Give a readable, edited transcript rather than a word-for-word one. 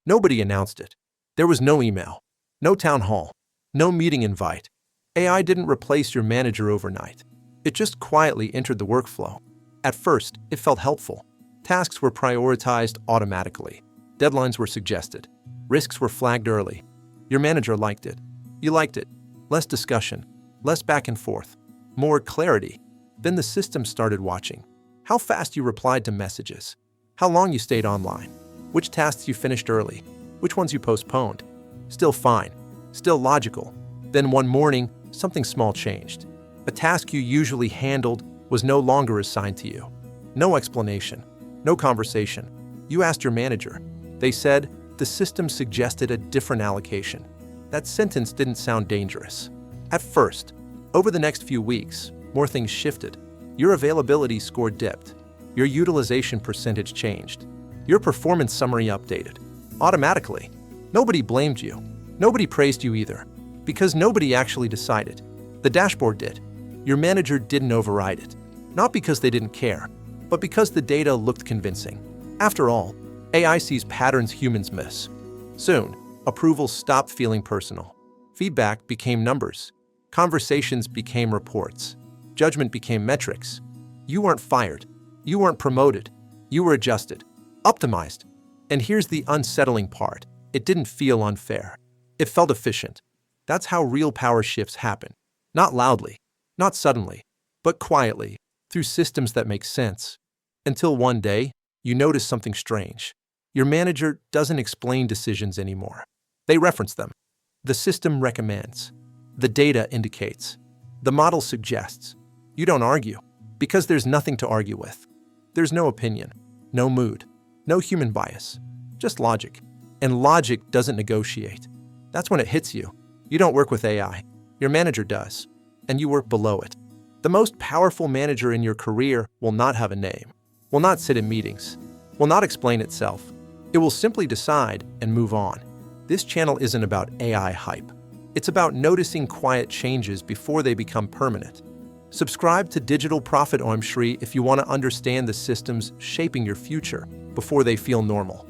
Nobody announced it. There was no email, no town hall, no meeting invite. AI didn't replace your manager overnight. It just quietly entered the workflow. At first, it felt helpful. Tasks were prioritized automatically. Deadlines were suggested. Risks were flagged early. Your manager liked it. You liked it. Less discussion, less back and forth, more clarity. Then the system started watching. How fast you replied to messages, how long you stayed online, which tasks you finished early, which ones you postponed. Still fine, still logical. Then one morning, something small changed. A task you usually handled was no longer assigned to you. No explanation, no conversation. You asked your manager. They said the system suggested a different allocation. That sentence didn't sound dangerous. At first, over the next few weeks, more things shifted. Your availability score dipped. Your utilization percentage changed. Your performance summary updated. Automatically. Nobody blamed you. Nobody praised you either. Because nobody actually decided. The dashboard did. Your manager didn't override it. Not because they didn't care, but because the data looked convincing. After all, AI sees patterns humans miss. Soon, approvals stopped feeling personal. Feedback became numbers. Conversations became reports. Judgment became metrics. You weren't fired. You weren't promoted. You were adjusted, optimized. And here's the unsettling part. It didn't feel unfair. It felt efficient. That's how real power shifts happen. Not loudly, not suddenly, but quietly, through systems that make sense. Until one day, you notice something strange. Your manager doesn't explain decisions anymore. They reference them. The system recommends. The data indicates. The model suggests. You don't argue, because there's nothing to argue with. There's no opinion, no mood, no human bias, just logic. And logic doesn't negotiate. That's when it hits you. You don't work with AI. Your manager does, and you work below it. The most powerful manager in your career will not have a name, will not sit in meetings, will not explain itself. It will simply decide and move on. This channel isn't about AI hype. It's about noticing quiet changes before they become permanent. Subscribe to Digital Profit Om Shri if you want to understand the systems shaping your future before they feel normal.